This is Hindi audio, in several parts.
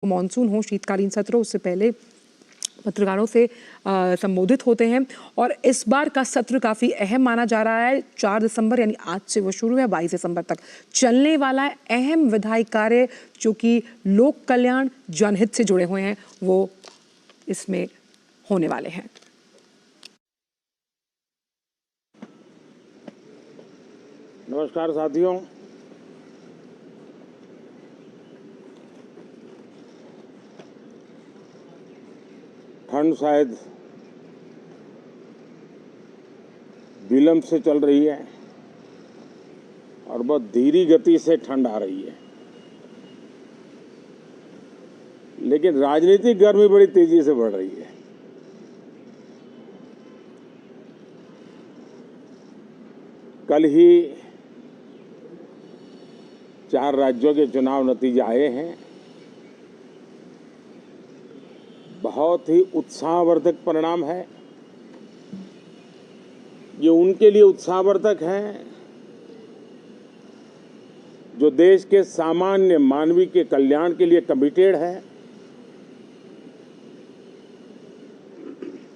मॉनसून हो, शीतकालीन सत्र उससे पहले पत्रकारों से संबोधित होते हैं और इस बार का सत्र काफ़ी अहम माना जा रहा है। 4 दिसंबर यानी आज से वो शुरू है, 22 दिसंबर तक चलने वाला है। अहम विधायी कार्य जो कि लोक कल्याण जनहित से जुड़े हुए हैं वो इसमें होने वाले हैं। नमस्कार साथियों, ठंड शायद विलंब से चल रही है और बहुत धीमी गति से ठंड आ रही है, लेकिन राजनीतिक गर्मी बड़ी तेजी से बढ़ रही है। कल ही 4 राज्यों के चुनाव नतीजे आए हैं। बहुत ही उत्साहवर्धक परिणाम है। ये उनके लिए उत्साहवर्धक है जो देश के सामान्य मानवी के कल्याण के लिए कमिटेड है,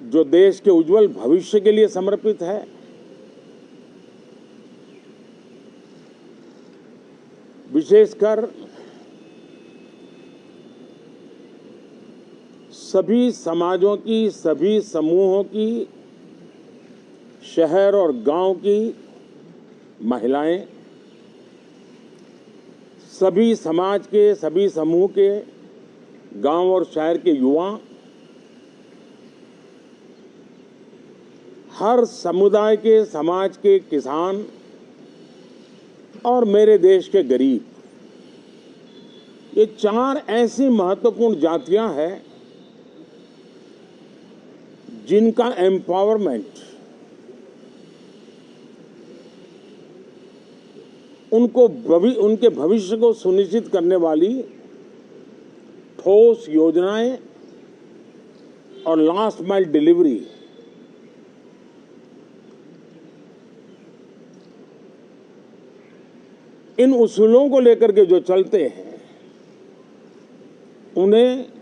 जो देश के उज्जवल भविष्य के लिए समर्पित है, विशेषकर सभी समाजों की, सभी समूहों की, शहर और गांव की महिलाएं, सभी समाज के, सभी समूह के, गांव और शहर के युवा, हर समुदाय के, समाज के किसान और मेरे देश के गरीब, ये 4 ऐसी महत्वपूर्ण जातियां हैं जिनका एम्पावरमेंट, उनके भविष्य को सुनिश्चित करने वाली ठोस योजनाएं और लास्ट माइल डिलीवरी, इन उसूलों को लेकर के जो चलते हैं उन्हें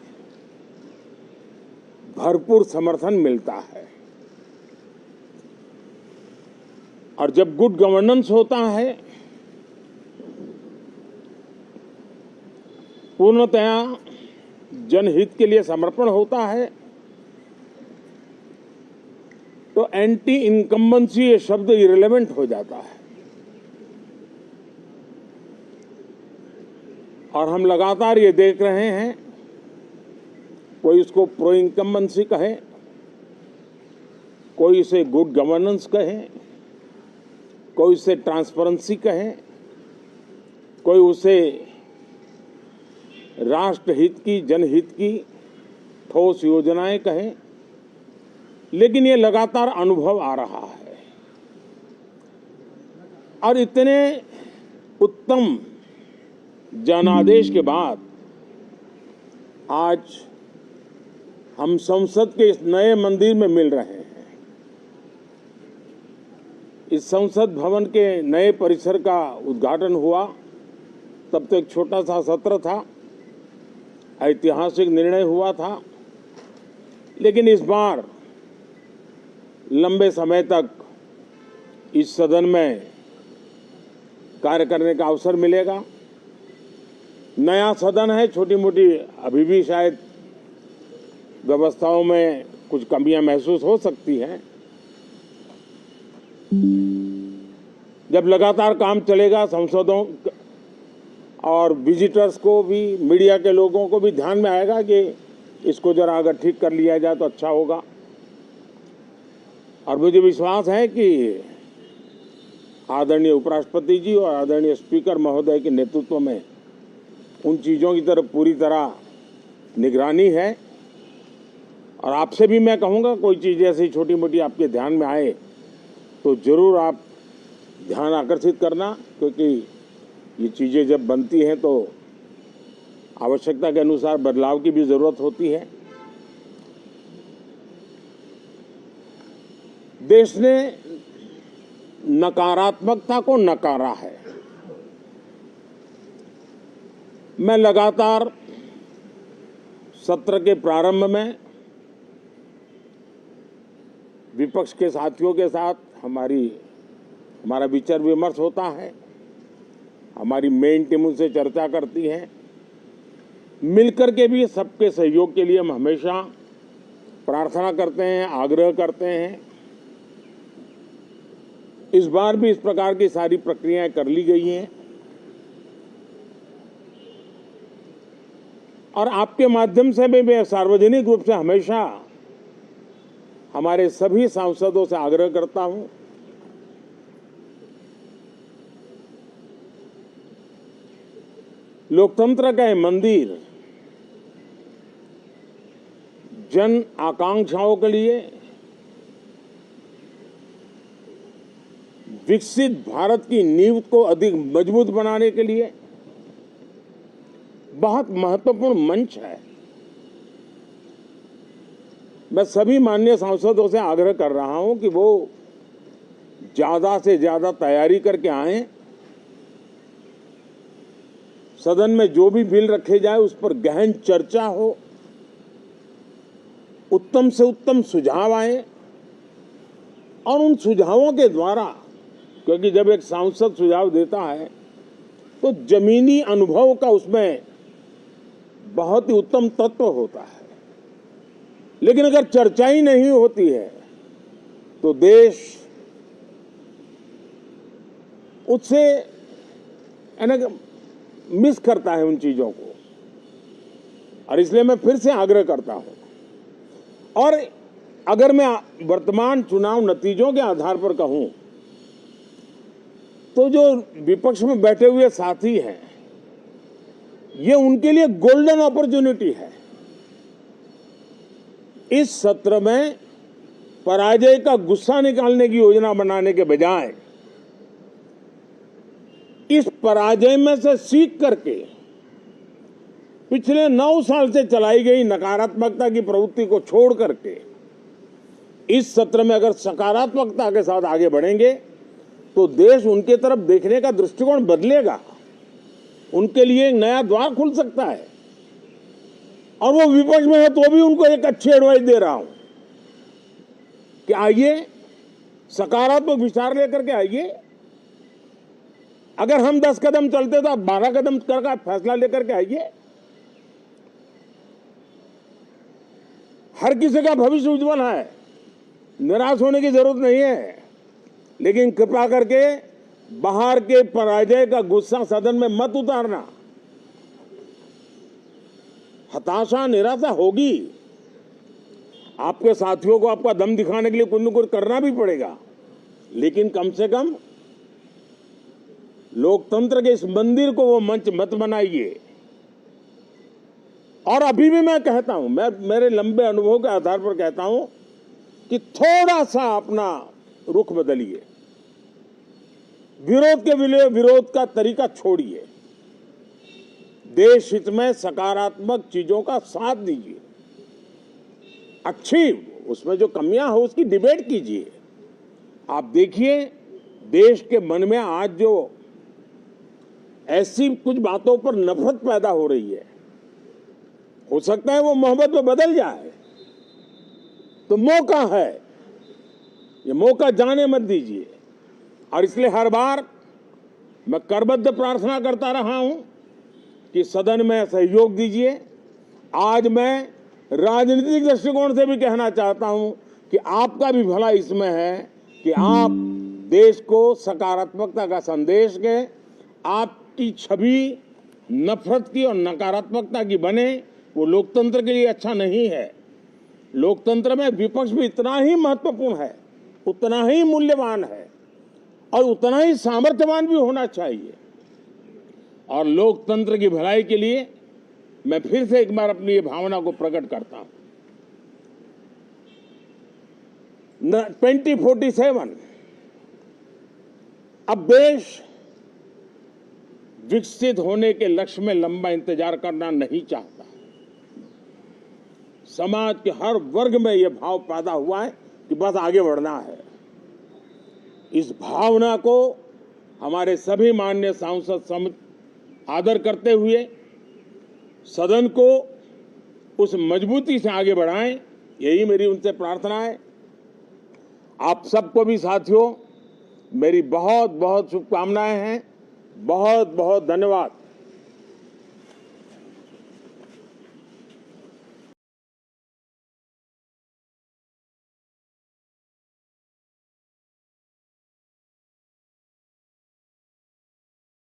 भरपूर समर्थन मिलता है। और जब गुड गवर्नेंस होता है, पूर्णतया जनहित के लिए समर्पण होता है, तो एंटी इनकम्बेंसी ये शब्द इरेलेवेंट हो जाता है। और हम लगातार ये देख रहे हैं, कोई इसको प्रो इनकम्बेंसी कहे, कोई इसे गुड गवर्नेंस कहे, कोई इसे ट्रांसपेरेंसी कहे, कोई उसे राष्ट्रहित की, जनहित की ठोस योजनाएं कहें, लेकिन ये लगातार अनुभव आ रहा है। और इतने उत्तम जनादेश के बाद आज हम संसद के इस नए मंदिर में मिल रहे हैं। इस संसद भवन के नए परिसर का उद्घाटन हुआ, तब तो एक छोटा सा सत्र था, ऐतिहासिक निर्णय हुआ था, लेकिन इस बार लंबे समय तक इस सदन में कार्य करने का अवसर मिलेगा। नया सदन है, छोटी मोटी अभी भी शायद व्यवस्थाओं में कुछ कमियां महसूस हो सकती हैं। जब लगातार काम चलेगा, सांसदों और विजिटर्स को भी, मीडिया के लोगों को भी ध्यान में आएगा कि इसको जरा अगर ठीक कर लिया जाए तो अच्छा होगा। और मुझे विश्वास है कि आदरणीय उपराष्ट्रपति जी और आदरणीय स्पीकर महोदय के नेतृत्व में उन चीज़ों की तरफ पूरी तरह निगरानी है। और आपसे भी मैं कहूँगा, कोई चीज़ ऐसी छोटी मोटी आपके ध्यान में आए तो ज़रूर आप ध्यान आकर्षित करना, क्योंकि ये चीज़ें जब बनती हैं तो आवश्यकता के अनुसार बदलाव की भी ज़रूरत होती है। देश ने नकारात्मकता को नकारा है। मैं लगातार सत्र के प्रारंभ में विपक्ष के साथियों के साथ हमारा विचार विमर्श होता है। हमारी मेन टीम उनसे चर्चा करती है। मिलकर के भी सबके सहयोग के लिए हम हमेशा प्रार्थना करते हैं, आग्रह करते हैं। इस बार भी इस प्रकार की सारी प्रक्रियाएं कर ली गई हैं और आपके माध्यम से भी मैं सार्वजनिक रूप से हमेशा हमारे सभी सांसदों से आग्रह करता हूं, लोकतंत्र का ये मंदिर जन आकांक्षाओं के लिए विकसित भारत की नींव को अधिक मजबूत बनाने के लिए बहुत महत्वपूर्ण मंच है। मैं सभी माननीय सांसदों से आग्रह कर रहा हूं कि वो ज्यादा से ज्यादा तैयारी करके आएं। सदन में जो भी बिल रखे जाए उस पर गहन चर्चा हो, उत्तम से उत्तम सुझाव आए और उन सुझावों के द्वारा, क्योंकि जब एक सांसद सुझाव देता है तो जमीनी अनुभव का उसमें बहुत ही उत्तम तत्व होता है। लेकिन अगर चर्चा ही नहीं होती है तो देश उससे मिस करता है उन चीजों को। और इसलिए मैं फिर से आग्रह करता हूं, और अगर मैं वर्तमान चुनाव नतीजों के आधार पर कहूं तो जो विपक्ष में बैठे हुए साथी हैं, ये उनके लिए गोल्डन अपॉर्चुनिटी है। इस सत्र में पराजय का गुस्सा निकालने की योजना बनाने के बजाय इस पराजय में से सीख करके पिछले 9 साल से चलाई गई नकारात्मकता की प्रवृत्ति को छोड़ करके इस सत्र में अगर सकारात्मकता के साथ आगे बढ़ेंगे तो देश उनके तरफ देखने का दृष्टिकोण बदलेगा। उनके लिए एक नया द्वार खुल सकता है। और वो विपक्ष में है तो भी उनको एक अच्छी एडवाइस दे रहा हूं कि आइए, सकारात्मक विचार लेकर के आइए। अगर हम 10 कदम चलते तो आप 12 कदम करके फैसला लेकर के आइए। हर किसी का भविष्य उज्जवल है, निराश होने की जरूरत नहीं है। लेकिन कृपा करके बाहर के पराजय का गुस्सा सदन में मत उतारना। हताशा, निराशा होगी। आपके साथियों को आपका दम दिखाने के लिए कुछ न कुछ करना भी पड़ेगा, लेकिन कम से कम लोकतंत्र के इस मंदिर को वो मंच मत बनाइए। और अभी भी मैं कहता हूं, मैं मेरे लंबे अनुभव के आधार पर कहता हूं कि थोड़ा सा अपना रुख बदलिए, विरोध के लिए विरोध का तरीका छोड़िए, देश हित में सकारात्मक चीजों का साथ दीजिए। अच्छी, उसमें जो कमियां हो उसकी डिबेट कीजिए। आप देखिए, देश के मन में आज जो ऐसी कुछ बातों पर नफरत पैदा हो रही है, हो सकता है वो मोहब्बत में बदल जाए। तो मौका है, ये मौका जाने मत दीजिए। और इसलिए हर बार मैं करबद्ध प्रार्थना करता रहा हूं कि सदन में सहयोग दीजिए। आज मैं राजनीतिक दृष्टिकोण से भी कहना चाहता हूं कि आपका भी भला इसमें है कि आप देश को सकारात्मकता का संदेश दें। आपकी छवि नफरत की और नकारात्मकता की बने, वो लोकतंत्र के लिए अच्छा नहीं है। लोकतंत्र में विपक्ष भी इतना ही महत्वपूर्ण है, उतना ही मूल्यवान है और उतना ही सामर्थ्यवान भी होना चाहिए। और लोकतंत्र की भलाई के लिए मैं फिर से एक बार अपनी ये भावना को प्रकट करता हूं। 2047 अब देश विकसित होने के लक्ष्य में लंबा इंतजार करना नहीं चाहता। समाज के हर वर्ग में यह भाव पैदा हुआ है कि बस आगे बढ़ना है। इस भावना को हमारे सभी माननीय सांसद आदर करते हुए सदन को उस मजबूती से आगे बढ़ाएं, यही मेरी उनसे प्रार्थना है। आप सबको भी साथियों मेरी बहुत बहुत शुभकामनाएं हैं। बहुत बहुत धन्यवाद।